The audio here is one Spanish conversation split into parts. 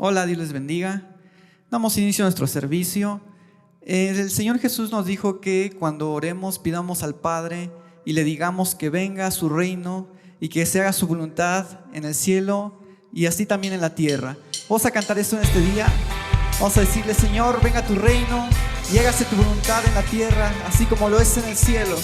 Hola, Dios les bendiga. Damos inicio a nuestro servicio. El Señor Jesús nos dijo que cuando oremos pidamos al Padre y le digamos que venga a su reino y que se haga su voluntad en el cielo y así también en la tierra. Vamos a cantar esto en este día. Vamos a decirle: Señor, venga a tu reino y hágase tu voluntad en la tierra, así como lo es en el cielo.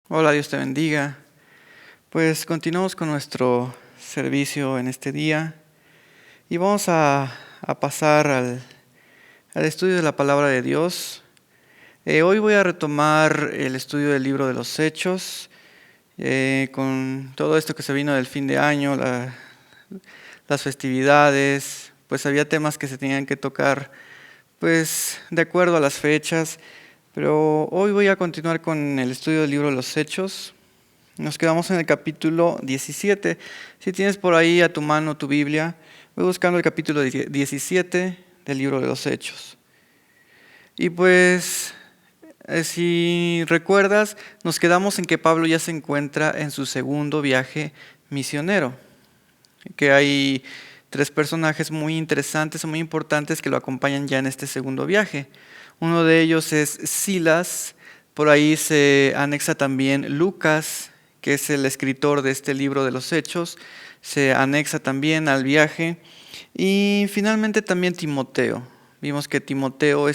Hola, Dios te bendiga. Pues continuamos con nuestro servicio en este día y vamos a pasar al estudio de la palabra de Dios. Hoy voy a retomar el estudio del libro de los Hechos, con todo esto que se vino del fin de año, las festividades, pues había temas que se tenían que tocar pues de acuerdo a las fechas, pero hoy voy a continuar con el estudio del libro de los Hechos. Nos quedamos en el capítulo 17. Si tienes por ahí a tu mano tu Biblia, voy buscando el capítulo 17 del libro de los Hechos. Y pues, si recuerdas, nos quedamos en que Pablo ya se encuentra en su segundo viaje misionero, que hay 3 personajes muy interesantes o muy importantes que lo acompañan ya en este segundo viaje. Uno de ellos es Silas, por ahí se anexa también Lucas, que es el escritor de este libro de los Hechos, se anexa también al viaje, y finalmente también Timoteo. Vimos que Timoteo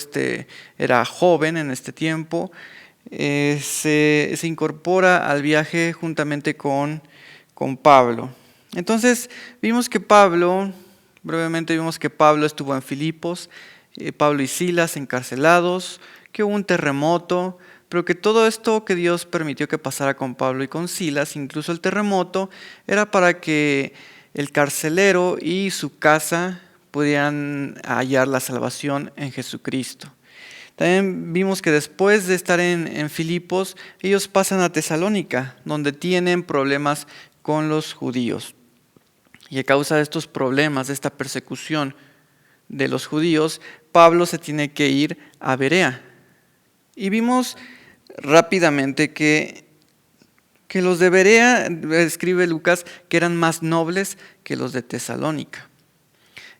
era joven en este tiempo, se incorpora al viaje juntamente con Pablo. Entonces brevemente vimos que Pablo estuvo en Filipos, Pablo y Silas encarcelados, que hubo un terremoto, pero que todo esto que Dios permitió que pasara con Pablo y con Silas, incluso el terremoto, era para que el carcelero y su casa pudieran hallar la salvación en Jesucristo. También vimos que después de estar en Filipos, ellos pasan a Tesalónica, donde tienen problemas con los judíos. Y a causa de estos problemas, de esta persecución de los judíos, Pablo se tiene que ir a Berea. Y vimos rápidamente que los de Berea, escribe Lucas, que eran más nobles que los de Tesalónica.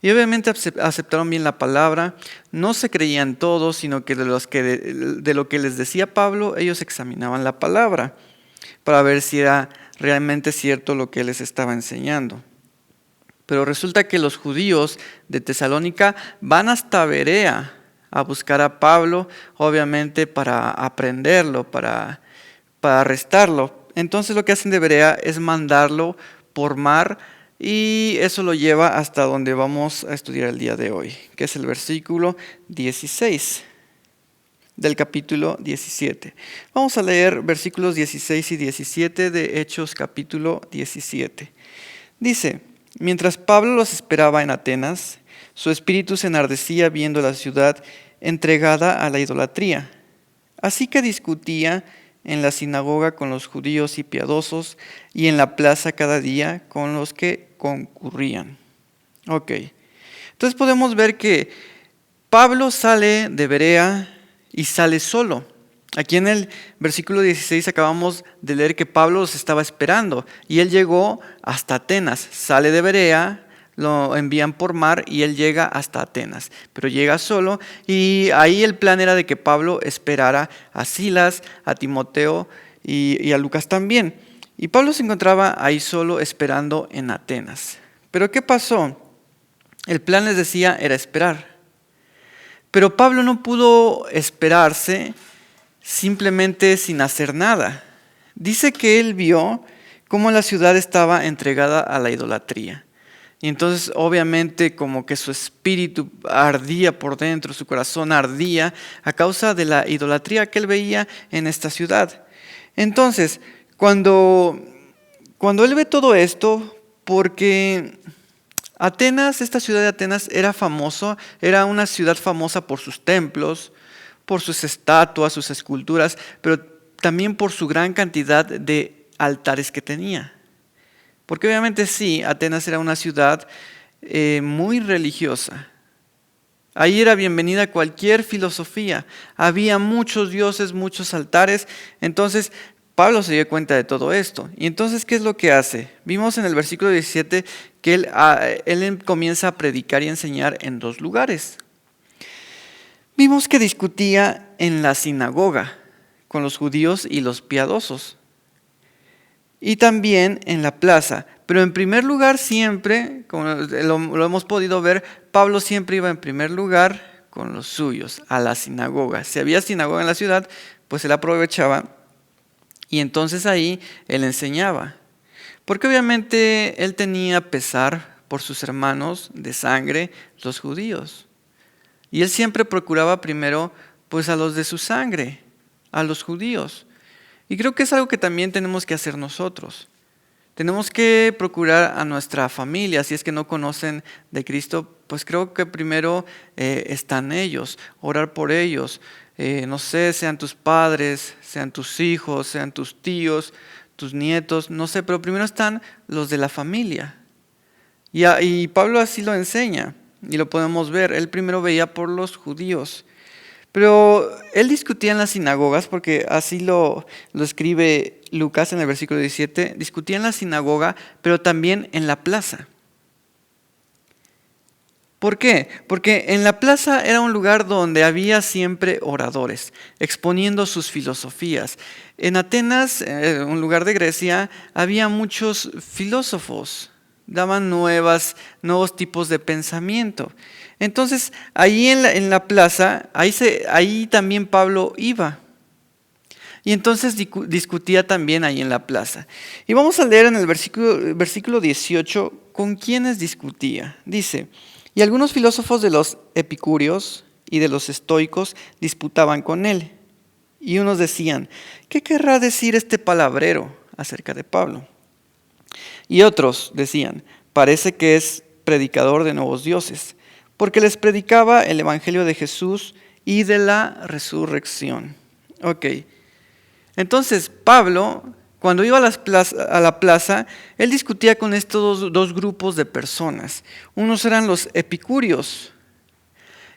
Y obviamente aceptaron bien la palabra, no se creían todos, sino que de lo que les decía Pablo, ellos examinaban la palabra para ver si era realmente cierto lo que les estaba enseñando. Pero resulta que los judíos de Tesalónica van hasta Berea a buscar a Pablo, obviamente para aprenderlo, para arrestarlo. Entonces lo que hacen de Berea es mandarlo por mar, y eso lo lleva hasta donde vamos a estudiar el día de hoy, que es el versículo 16 del capítulo 17. Vamos a leer versículos 16 y 17 de Hechos capítulo 17. Dice: mientras Pablo los esperaba en Atenas, su espíritu se enardecía viendo la ciudad entregada a la idolatría. Así que discutía en la sinagoga con los judíos y piadosos, y en la plaza cada día con los que concurrían. Ok, entonces podemos ver que Pablo sale de Berea y sale solo. Aquí en el versículo 16 acabamos de leer que Pablo los estaba esperando y él llegó hasta Atenas. Sale de Berea, lo envían por mar y él llega hasta Atenas, pero llega solo, y ahí el plan era de que Pablo esperara a Silas, a Timoteo y a Lucas también. Y Pablo se encontraba ahí solo esperando en Atenas. Pero ¿qué pasó? El plan, les decía, era esperar. Pero Pablo no pudo esperarse simplemente sin hacer nada. Dice que él vio cómo la ciudad estaba entregada a la idolatría. Y entonces obviamente como que su espíritu ardía por dentro, su corazón ardía a causa de la idolatría que él veía en esta ciudad. Entonces, cuando él ve todo esto, porque Atenas, esta ciudad de Atenas era una ciudad famosa por sus templos, por sus estatuas, sus esculturas, pero también por su gran cantidad de altares que tenía. Porque obviamente sí, Atenas era una ciudad muy religiosa. Ahí era bienvenida cualquier filosofía. Había muchos dioses, muchos altares. Entonces Pablo se dio cuenta de todo esto. Y entonces, ¿qué es lo que hace? Vimos en el versículo 17 que él comienza a predicar y enseñar en 2 lugares. Vimos que discutía en la sinagoga con los judíos y los piadosos, y también en la plaza. Pero en primer lugar siempre, como lo hemos podido ver, Pablo siempre iba en primer lugar con los suyos, a la sinagoga. Si había sinagoga en la ciudad, pues él aprovechaba y entonces ahí él enseñaba. Porque obviamente él tenía pesar por sus hermanos de sangre, los judíos. Y él siempre procuraba primero Pues a los de su sangre, a los judíos. Y creo que es algo que también tenemos que hacer nosotros. Tenemos que procurar a nuestra familia, si es que no conocen de Cristo, pues creo que primero están ellos, orar por ellos. No sé, sean tus padres, sean tus hijos, sean tus tíos, tus nietos, no sé, pero primero están los de la familia. Y Pablo así lo enseña y lo podemos ver. Él primero veía por los judíos. Pero él discutía en las sinagogas, porque así lo escribe Lucas en el versículo 17, discutía en la sinagoga, pero también en la plaza. ¿Por qué? Porque en la plaza era un lugar donde había siempre oradores, exponiendo sus filosofías. En Atenas, un lugar de Grecia, había muchos filósofos, daban nuevos tipos de pensamiento. Entonces, ahí en la plaza, ahí también Pablo iba. Y entonces discutía también ahí en la plaza. Y vamos a leer en el versículo 18 con quiénes discutía. Dice, y algunos filósofos de los epicúreos y de los estoicos disputaban con él. Y unos decían, ¿qué querrá decir este palabrero acerca de Pablo? Y otros decían, parece que es predicador de nuevos dioses, porque les predicaba el evangelio de Jesús y de la resurrección. Ok, entonces Pablo, cuando iba a la plaza, él discutía con estos dos grupos de personas. Unos eran los epicúreos.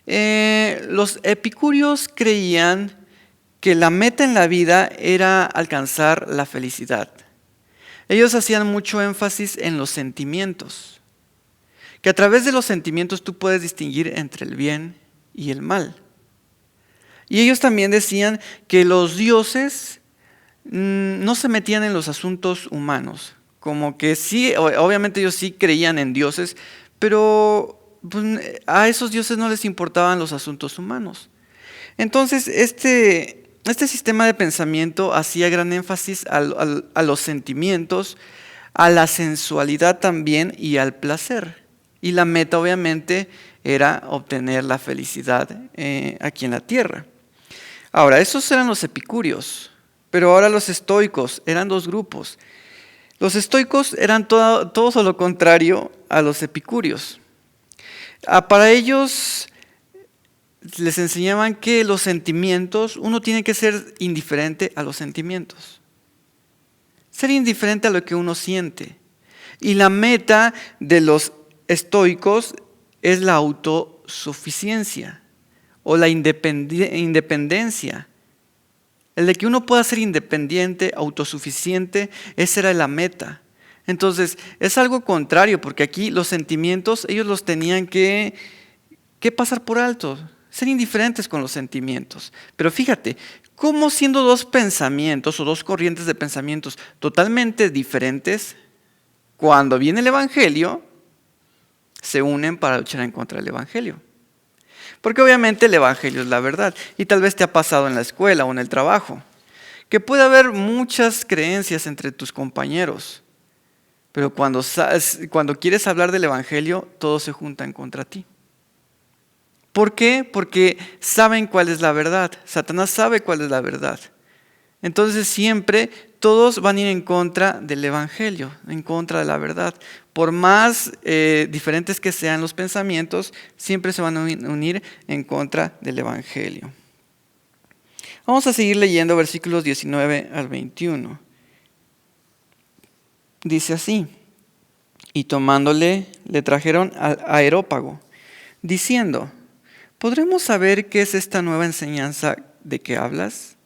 Los epicúreos creían que la meta en la vida era alcanzar la felicidad. Ellos hacían mucho énfasis en los sentimientos, que a través de los sentimientos tú puedes distinguir entre el bien y el mal. Y ellos también decían que los dioses no se metían en los asuntos humanos, como que sí, obviamente ellos sí creían en dioses, pero pues, a esos dioses no les importaban los asuntos humanos. Entonces este sistema de pensamiento hacía gran énfasis a los sentimientos, a la sensualidad también y al placer. Y la meta obviamente era obtener la felicidad aquí en la tierra. Ahora, esos eran los epicúreos, pero ahora los estoicos eran dos grupos. Los estoicos eran todos lo contrario a los epicúreos. Para ellos les enseñaban que los sentimientos, uno tiene que ser indiferente a los sentimientos. Ser indiferente a lo que uno siente. Y la meta de los estoicos es la autosuficiencia o la independencia. El de que uno pueda ser independiente, autosuficiente, esa era la meta. Entonces, es algo contrario, porque aquí los sentimientos, ellos los tenían que pasar por alto, ser indiferentes con los sentimientos. Pero fíjate, cómo siendo dos pensamientos o dos corrientes de pensamientos totalmente diferentes, cuando viene el Evangelio, se unen para luchar en contra del Evangelio. Porque obviamente el Evangelio es la verdad. Y tal vez te ha pasado en la escuela o en el trabajo, que puede haber muchas creencias entre tus compañeros, pero cuando quieres hablar del Evangelio, todos se juntan contra ti. ¿Por qué? Porque saben cuál es la verdad. Satanás sabe cuál es la verdad. Entonces siempre todos van a ir en contra del Evangelio, en contra de la verdad. Por más diferentes que sean los pensamientos, siempre se van a unir en contra del Evangelio. Vamos a seguir leyendo versículos 19 al 21. Dice así, y tomándole, le trajeron al Areópago, diciendo, ¿podremos saber qué es esta nueva enseñanza de que hablas?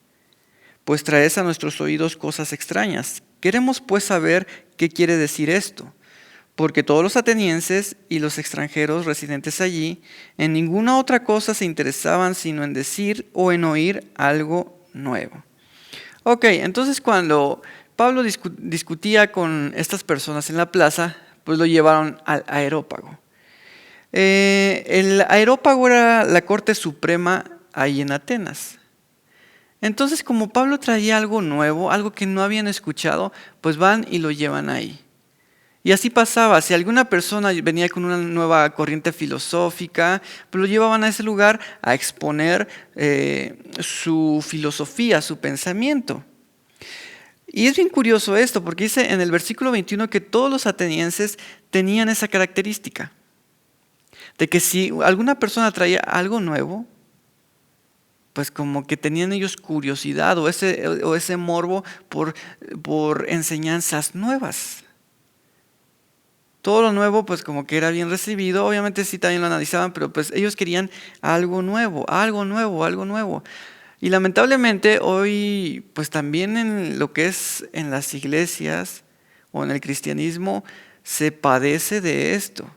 Pues traes a nuestros oídos cosas extrañas. Queremos pues saber qué quiere decir esto, porque todos los atenienses y los extranjeros residentes allí en ninguna otra cosa se interesaban sino en decir o en oír algo nuevo. Ok, entonces cuando Pablo discutía con estas personas en la plaza, pues lo llevaron al Areópago. El Areópago era la corte suprema ahí en Atenas. Entonces, como Pablo traía algo nuevo, algo que no habían escuchado, pues van y lo llevan ahí. Y así pasaba, si alguna persona venía con una nueva corriente filosófica, pues lo llevaban a ese lugar a exponer su filosofía, su pensamiento. Y es bien curioso esto, porque dice en el versículo 21 que todos los atenienses tenían esa característica, de que si alguna persona traía algo nuevo, pues como que tenían ellos curiosidad o ese morbo por enseñanzas nuevas. Todo lo nuevo pues como que era bien recibido, obviamente sí también lo analizaban, pero pues ellos querían algo nuevo, algo nuevo, algo nuevo. Y lamentablemente hoy pues también en lo que es en las iglesias o en el cristianismo se padece de esto.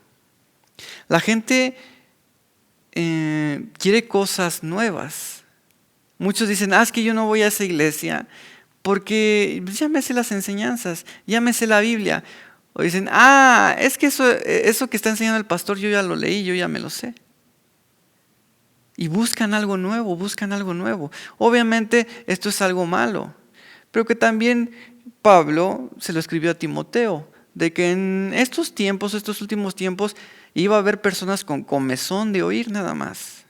La gente quiere cosas nuevas. Muchos dicen, es que yo no voy a esa iglesia porque ya me sé las enseñanzas, ya me sé la Biblia. O dicen, es que eso que está enseñando el pastor yo ya lo leí, yo ya me lo sé. Y buscan algo nuevo, buscan algo nuevo. Obviamente esto es algo malo, pero que también Pablo se lo escribió a Timoteo, de que en estos tiempos, estos últimos tiempos, iba a haber personas con comezón de oír nada más.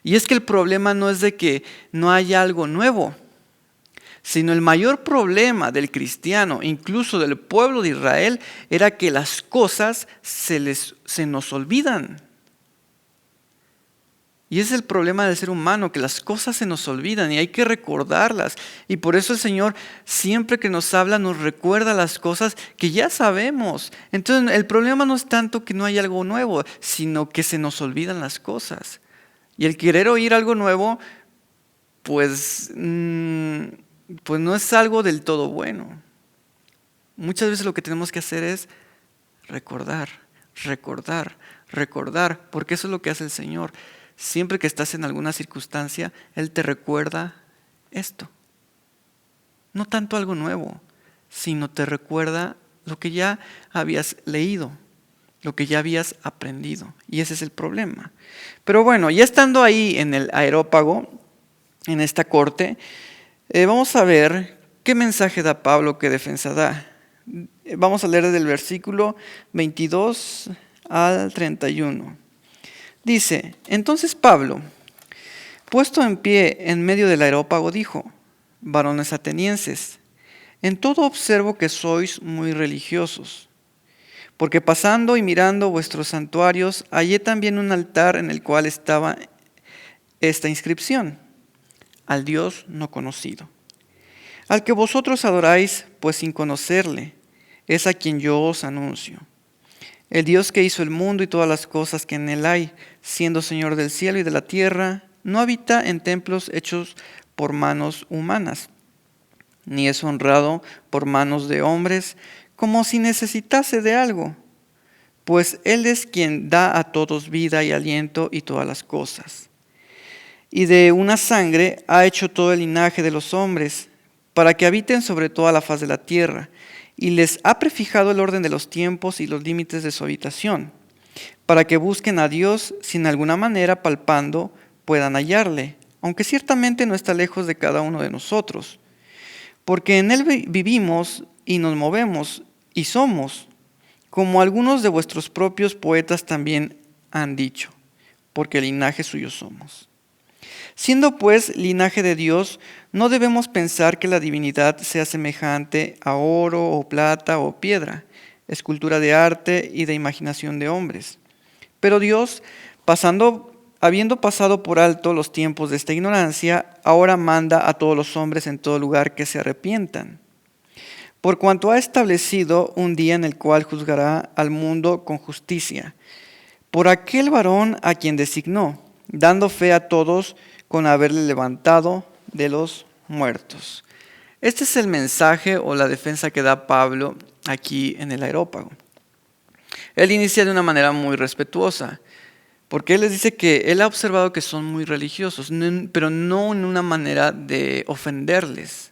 Y es que el problema no es de que no haya algo nuevo, sino el mayor problema del cristiano, incluso del pueblo de Israel, era que las cosas se nos olvidan. Y ese es el problema del ser humano, que las cosas se nos olvidan y hay que recordarlas. Y por eso el Señor siempre que nos habla nos recuerda las cosas que ya sabemos. Entonces el problema no es tanto que no hay algo nuevo, sino que se nos olvidan las cosas. Y el querer oír algo nuevo, pues no es algo del todo bueno. Muchas veces lo que tenemos que hacer es recordar, porque eso es lo que hace el Señor. Siempre que estás en alguna circunstancia, Él te recuerda esto. No tanto algo nuevo, sino te recuerda lo que ya habías leído, lo que ya habías aprendido. Y ese es el problema. Pero bueno, ya estando ahí en el Areópago, en esta corte, vamos a ver qué mensaje da Pablo, qué defensa da. Vamos a leer desde el versículo 22 al 31. Dice, entonces Pablo, puesto en pie en medio del Areópago, dijo, varones atenienses, en todo observo que sois muy religiosos, porque pasando y mirando vuestros santuarios, hallé también un altar en el cual estaba esta inscripción, al Dios no conocido. Al que vosotros adoráis, pues sin conocerle, es a quien yo os anuncio. El Dios que hizo el mundo y todas las cosas que en él hay, siendo Señor del cielo y de la tierra, no habita en templos hechos por manos humanas, ni es honrado por manos de hombres, como si necesitase de algo, pues Él es quien da a todos vida y aliento y todas las cosas. Y de una sangre ha hecho todo el linaje de los hombres, para que habiten sobre toda la faz de la tierra, y les ha prefijado el orden de los tiempos y los límites de su habitación, para que busquen a Dios si en alguna manera palpando puedan hallarle, aunque ciertamente no está lejos de cada uno de nosotros. Porque en Él vivimos y nos movemos y somos, como algunos de vuestros propios poetas también han dicho, porque linaje suyo somos. Siendo pues linaje de Dios, no debemos pensar que la divinidad sea semejante a oro o plata o piedra, escultura de arte y de imaginación de hombres. Pero Dios, habiendo pasado por alto los tiempos de esta ignorancia, ahora manda a todos los hombres en todo lugar que se arrepientan. Por cuanto ha establecido un día en el cual juzgará al mundo con justicia, por aquel varón a quien designó, dando fe a todos con haberle levantado de los muertos. Este es el mensaje o la defensa que da Pablo aquí en el Areópago. Él inicia de una manera muy respetuosa, porque él les dice que él ha observado que son muy religiosos, pero no en una manera de ofenderles.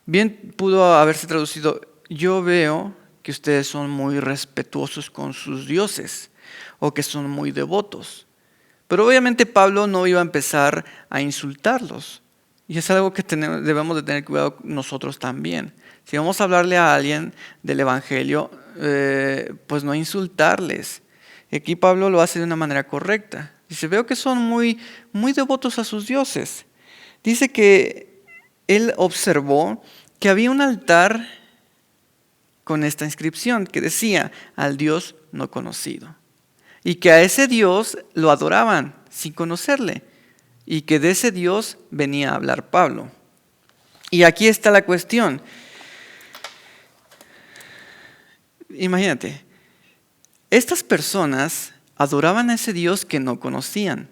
Bien pudo haberse traducido, yo veo que ustedes son muy respetuosos con sus dioses o que son muy devotos. Pero obviamente Pablo no iba a empezar a insultarlos. Y es algo que debemos de tener cuidado nosotros también. Si vamos a hablarle a alguien del Evangelio, pues no insultarles. Aquí Pablo lo hace de una manera correcta. Dice, veo que son muy, muy devotos a sus dioses. Dice que él observó que había un altar con esta inscripción que decía, al Dios no conocido. Y que a ese Dios lo adoraban sin conocerle. Y que de ese Dios venía a hablar Pablo. Y aquí está la cuestión. Imagínate, estas personas adoraban a ese Dios que no conocían.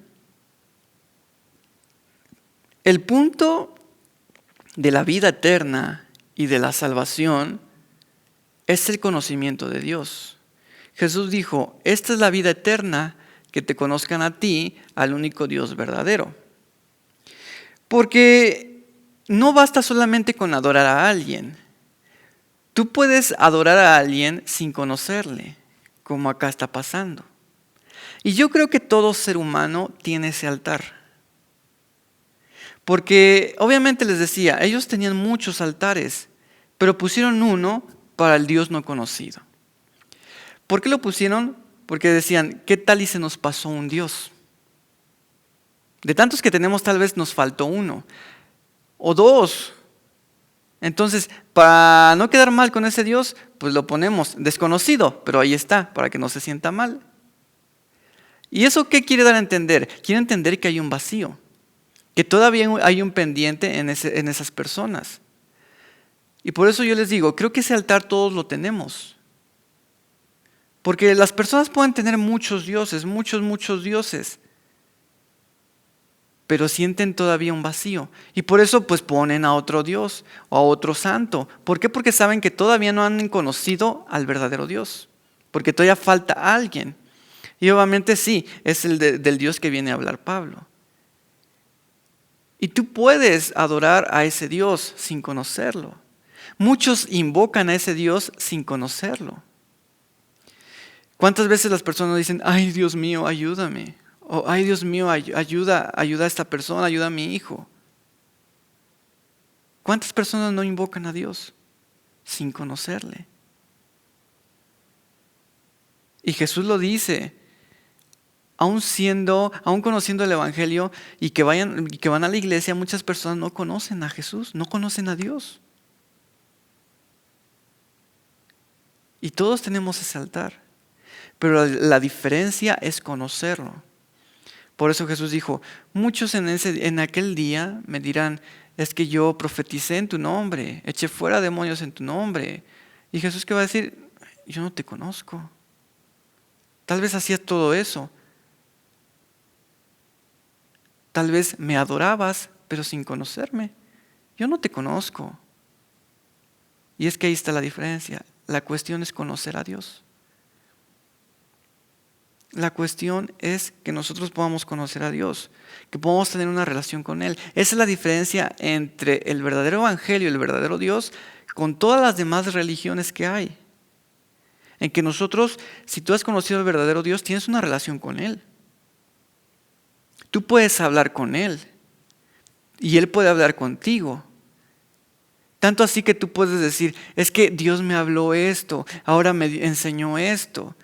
El punto de la vida eterna y de la salvación es el conocimiento de Dios. Jesús dijo, esta es la vida eterna, que te conozcan a ti, al único Dios verdadero. Porque no basta solamente con adorar a alguien. Tú puedes adorar a alguien sin conocerle, como acá está pasando. Y yo creo que todo ser humano tiene ese altar. Porque obviamente les decía, ellos tenían muchos altares, pero pusieron uno para el Dios no conocido. ¿Por qué lo pusieron? Porque decían, ¿qué tal y se nos pasó un Dios? De tantos que tenemos, tal vez nos faltó uno o dos. Entonces, para no quedar mal con ese Dios, pues lo ponemos desconocido, pero ahí está, para que no se sienta mal. ¿Y eso qué quiere dar a entender? Quiere entender que hay un vacío, que todavía hay un pendiente en esas personas. Y por eso yo les digo, creo que ese altar todos lo tenemos. Porque las personas pueden tener muchos dioses, muchos dioses, pero sienten todavía un vacío. Y por eso pues ponen a otro Dios o a otro santo. ¿Por qué? Porque saben que todavía no han conocido al verdadero Dios. Porque todavía falta alguien. Y obviamente sí, es el del Dios que viene a hablar Pablo. Y tú puedes adorar a ese Dios sin conocerlo. Muchos invocan a ese Dios sin conocerlo. ¿Cuántas veces las personas dicen, ay Dios mío, ayúdame? O ay Dios mío, ayuda a esta persona, ayuda a mi hijo. ¿Cuántas personas no invocan a Dios sin conocerle? Y Jesús lo dice, aún conociendo el Evangelio y que van a la iglesia, muchas personas no conocen a Jesús, no conocen a Dios. Y todos tenemos ese altar, pero la diferencia es conocerlo. Por eso Jesús dijo, muchos en aquel día me dirán, es que yo profeticé en tu nombre, eché fuera demonios en tu nombre. Y Jesús, ¿qué va a decir? Yo no te conozco. Tal vez hacías todo eso. Tal vez me adorabas, pero sin conocerme. Yo no te conozco. Y es que ahí está la diferencia. La cuestión es conocer a Dios. La cuestión es que nosotros podamos conocer a Dios, que podamos tener una relación con Él. Esa es la diferencia entre el verdadero evangelio y el verdadero Dios con todas las demás religiones que hay. En que nosotros, si tú has conocido al verdadero Dios, tienes una relación con Él. Tú puedes hablar con Él y Él puede hablar contigo. Tanto así que tú puedes decir, es que Dios me habló esto, ahora me enseñó esto.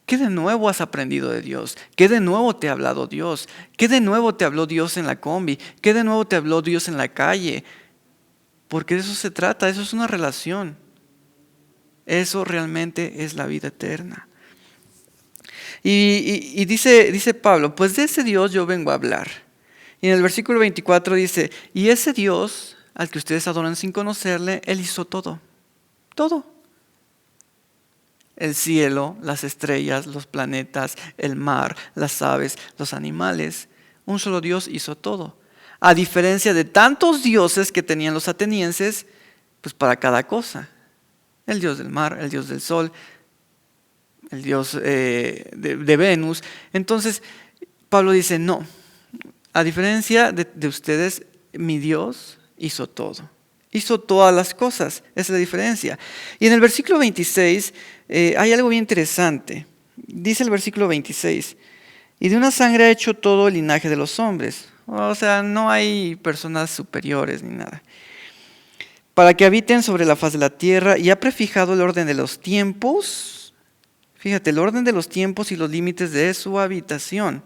¿Qué de nuevo has aprendido de Dios? ¿Qué de nuevo te ha hablado Dios? ¿Qué de nuevo te habló Dios en la combi? ¿Qué de nuevo te habló Dios en la calle? Porque de eso se trata, eso es una relación. Eso realmente es la vida eterna. Y dice Pablo, pues de ese Dios yo vengo a hablar. Y en el versículo 24 dice, y ese Dios al que ustedes adoran sin conocerle, Él hizo todo. Todo. El cielo, las estrellas, los planetas, el mar, las aves, los animales. Un solo Dios hizo todo. A diferencia de tantos dioses que tenían los atenienses, pues para cada cosa. El dios del mar, el dios del sol, el dios de Venus. Entonces, Pablo dice, no, a diferencia de ustedes, mi Dios hizo todo. Hizo todas las cosas, esa es la diferencia. Y en el versículo 26 hay algo bien interesante. Dice el versículo 26, y de una sangre ha hecho todo el linaje de los hombres. O sea, no hay personas superiores ni nada. para que habiten sobre la faz de la tierra, y ha prefijado el orden de los tiempos. Fíjate, el orden de los tiempos y los límites de su habitación.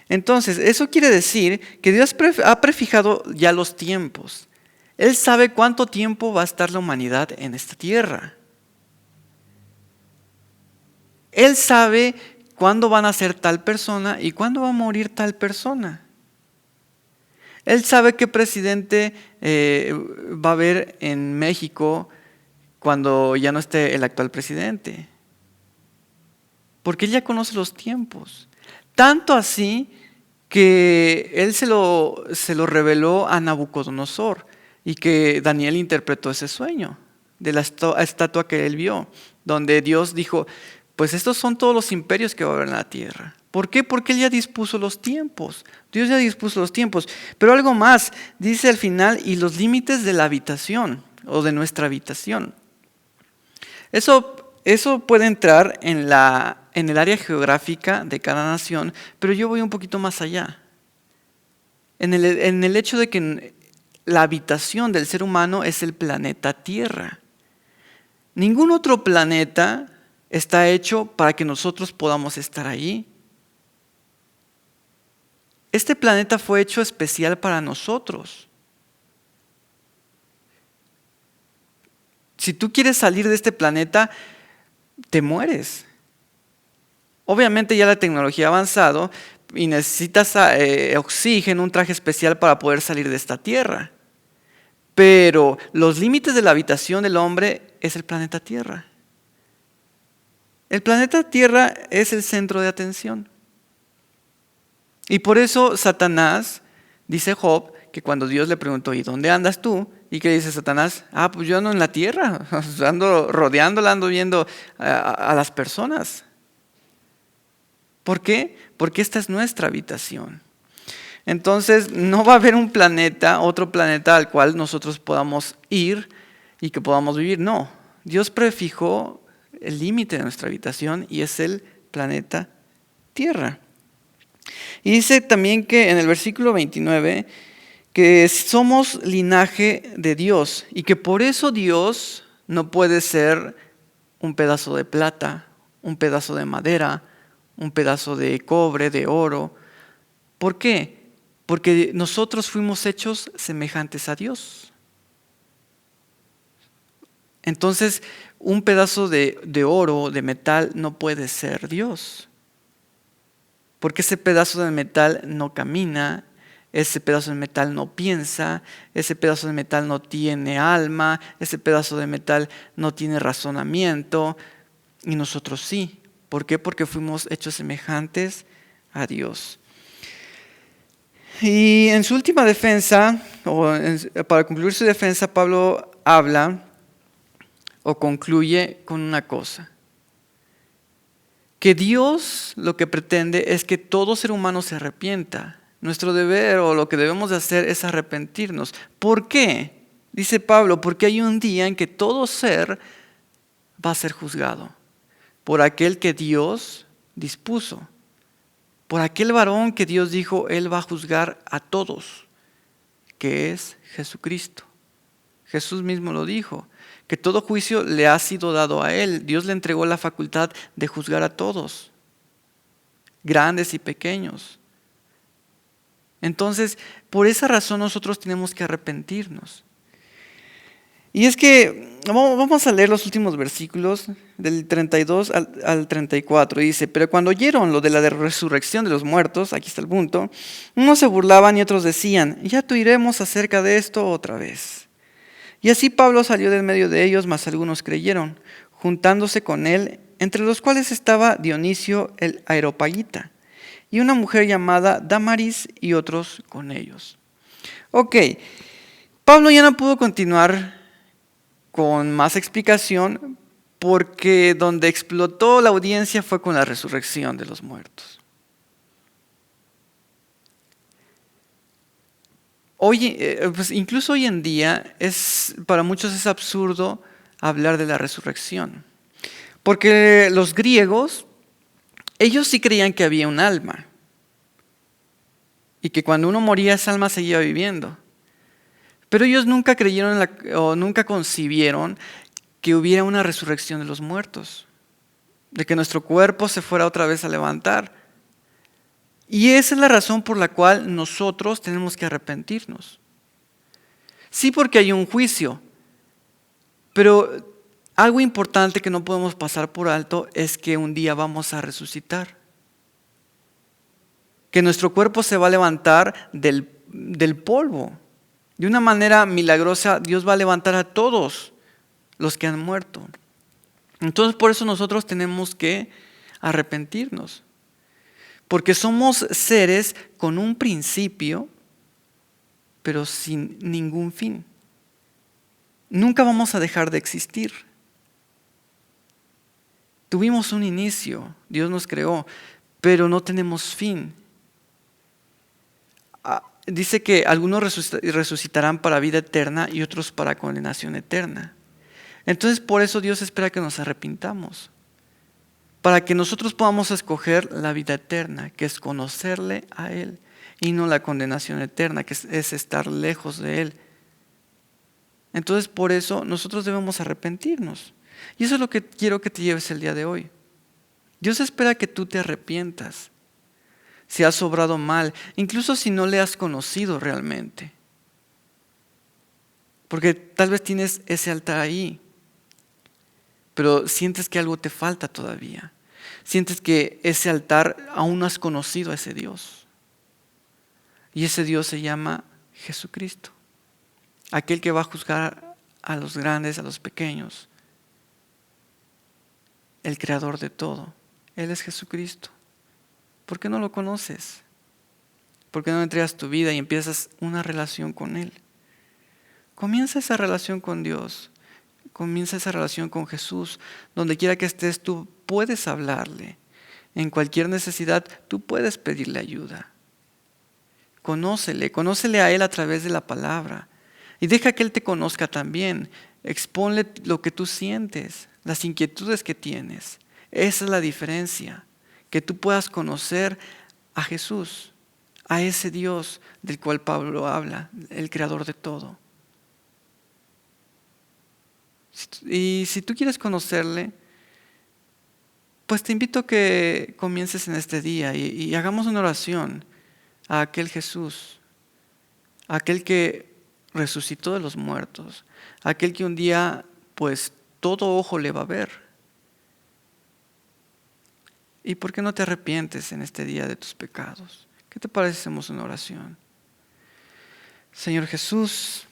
Entonces, eso quiere decir que Dios ha prefijado ya los tiempos. Él sabe cuánto tiempo va a estar la humanidad en esta tierra. Él sabe cuándo van a ser tal persona y cuándo va a morir tal persona. Él sabe qué presidente va a haber en México cuando ya no esté el actual presidente. Porque Él ya conoce los tiempos. Tanto así que Él se lo reveló a Nabucodonosor y que Daniel interpretó ese sueño de la estatua que él vio, donde Dios dijo, pues estos son todos los imperios que va a haber en la tierra. ¿Por qué? Porque Él ya dispuso los tiempos. Dios ya dispuso los tiempos. Pero algo más, dice al final, y los límites de la habitación o de nuestra habitación. Eso puede entrar en el área geográfica de cada nación, pero yo voy un poquito más allá. En el hecho de que la habitación del ser humano es el planeta Tierra. Ningún otro planeta está hecho para que nosotros podamos estar ahí. Este planeta fue hecho especial para nosotros. Si tú quieres salir de este planeta, te mueres. Obviamente ya la tecnología ha avanzado y necesitas oxígeno, un traje especial para poder salir de esta tierra. Pero los límites de la habitación del hombre es el planeta Tierra. El planeta Tierra es el centro de atención. Y por eso Satanás, dice Job, que cuando Dios le preguntó, ¿y dónde andas tú? ¿Y qué dice Satanás? Pues yo ando en la tierra, ando rodeándola, ando viendo a las personas. ¿Por qué? Porque esta es nuestra habitación. Entonces no va a haber un planeta, otro planeta al cual nosotros podamos ir y que podamos vivir. No, Dios prefijó el límite de nuestra habitación y es el planeta Tierra. Y dice también que en el versículo 29 que somos linaje de Dios y que por eso Dios no puede ser un pedazo de plata, un pedazo de madera, un pedazo de cobre, de oro. ¿Por qué? Porque nosotros fuimos hechos semejantes a Dios. Entonces, un pedazo de oro, de metal, no puede ser Dios. Porque ese pedazo de metal no camina, ese pedazo de metal no piensa, ese pedazo de metal no tiene alma, ese pedazo de metal no tiene razonamiento, y nosotros sí. ¿Por qué? Porque fuimos hechos semejantes a Dios. Y en su última defensa, para concluir su defensa, Pablo habla o concluye con una cosa. Que Dios lo que pretende es que todo ser humano se arrepienta. Nuestro deber o lo que debemos de hacer es arrepentirnos. ¿Por qué? Dice Pablo, porque hay un día en que todo ser va a ser juzgado por aquel que Dios dispuso. Por aquel varón que Dios dijo, Él va a juzgar a todos, que es Jesucristo. Jesús mismo lo dijo, que todo juicio le ha sido dado a Él. Dios le entregó la facultad de juzgar a todos, grandes y pequeños. Entonces, por esa razón nosotros tenemos que arrepentirnos. Y es que vamos a leer los últimos versículos del 32 al 34. Dice, pero cuando oyeron lo de la resurrección de los muertos, aquí está el punto, unos se burlaban y otros decían, ya tú iremos acerca de esto otra vez. Y así Pablo salió del medio de ellos, mas algunos creyeron, juntándose con él, entre los cuales estaba Dionisio el Areopagita, y una mujer llamada Damaris y otros con ellos. Ok, Pablo ya no pudo continuar con más explicación porque donde explotó la audiencia fue con la resurrección de los muertos. Pues incluso hoy en día para muchos es absurdo hablar de la resurrección, porque los griegos, ellos sí creían que había un alma y que cuando uno moría esa alma seguía viviendo. Pero ellos nunca creyeron o nunca concibieron que hubiera una resurrección de los muertos, de que nuestro cuerpo se fuera otra vez a levantar. Y esa es la razón por la cual nosotros tenemos que arrepentirnos. Sí, porque hay un juicio, pero algo importante que no podemos pasar por alto es que un día vamos a resucitar. Que nuestro cuerpo se va a levantar del polvo. De una manera milagrosa, Dios va a levantar a todos los que han muerto. Entonces, por eso nosotros tenemos que arrepentirnos. Porque somos seres con un principio, pero sin ningún fin. Nunca vamos a dejar de existir. Tuvimos un inicio, Dios nos creó, pero no tenemos fin. Dice que algunos resucitarán para vida eterna y otros para condenación eterna. Entonces por eso Dios espera que nos arrepintamos, para que nosotros podamos escoger la vida eterna, que es conocerle a Él, y no la condenación eterna, que es estar lejos de Él. Entonces por eso nosotros debemos arrepentirnos. Y eso es lo que quiero que te lleves el día de hoy. Dios espera que tú te arrepientas si has obrado mal, incluso si no le has conocido realmente. Porque tal vez tienes ese altar ahí, pero sientes que algo te falta todavía. Sientes que ese altar aún no has conocido a ese Dios. Y ese Dios se llama Jesucristo. Aquel que va a juzgar a los grandes, a los pequeños. El creador de todo. Él es Jesucristo. ¿Por qué no lo conoces? ¿Por qué no entregas tu vida y empiezas una relación con Él? Comienza esa relación con Dios. Comienza esa relación con Jesús. Donde quiera que estés, tú puedes hablarle. En cualquier necesidad, tú puedes pedirle ayuda. Conócele a Él a través de la palabra. Y deja que Él te conozca también. Exponle lo que tú sientes, las inquietudes que tienes. Esa es la diferencia. Que tú puedas conocer a Jesús, a ese Dios del cual Pablo habla, el creador de todo. Y si tú quieres conocerle, pues te invito a que comiences en este día y hagamos una oración a aquel Jesús, a aquel que resucitó de los muertos, a aquel que un día pues todo ojo le va a ver. ¿Y por qué no te arrepientes en este día de tus pecados? ¿Qué te parece si hacemos una oración? Señor Jesús,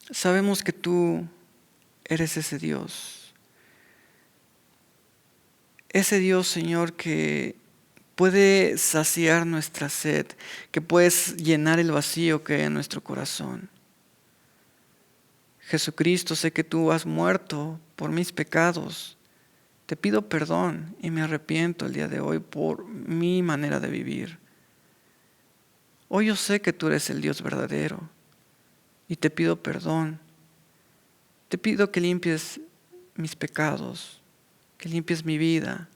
sabemos que tú eres ese Dios. Ese Dios, Señor, que puede saciar nuestra sed, que puedes llenar el vacío que hay en nuestro corazón. Jesucristo, sé que tú has muerto por mis pecados. Te pido perdón y me arrepiento el día de hoy por mi manera de vivir. Hoy yo sé que tú eres el Dios verdadero y te pido perdón. Te pido que limpies mis pecados, que limpies mi vida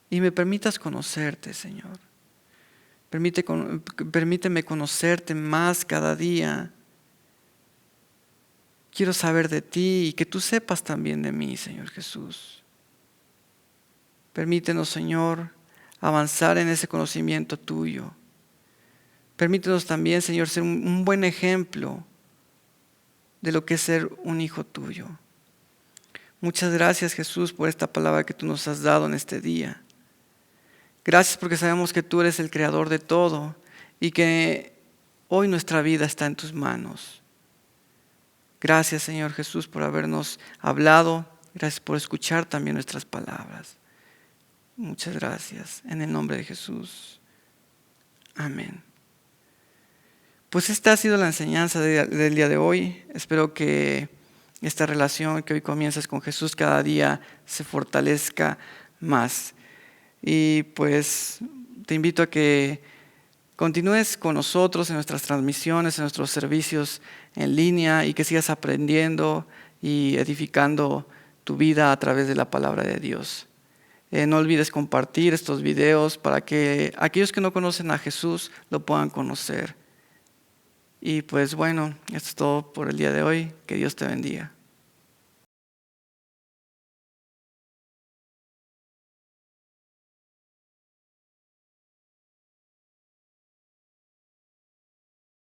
y me permitas conocerte, Señor. Permíteme conocerte más cada día. Quiero saber de ti y que tú sepas también de mí, Señor Jesús. Permítenos, Señor, avanzar en ese conocimiento tuyo. Permítenos también, Señor, ser un buen ejemplo de lo que es ser un hijo tuyo. Muchas gracias, Jesús, por esta palabra que tú nos has dado en este día. Gracias porque sabemos que tú eres el creador de todo y que hoy nuestra vida está en tus manos. Gracias, Señor Jesús, por habernos hablado. Gracias por escuchar también nuestras palabras. Muchas gracias. En el nombre de Jesús. Amén. Pues esta ha sido la enseñanza del día de hoy. Espero que esta relación que hoy comienzas con Jesús cada día se fortalezca más. Y pues te invito a que continúes con nosotros en nuestras transmisiones, en nuestros servicios en línea y que sigas aprendiendo y edificando tu vida a través de la palabra de Dios. No olvides compartir estos videos para que aquellos que no conocen a Jesús lo puedan conocer. Y pues bueno, esto es todo por el día de hoy. Que Dios te bendiga.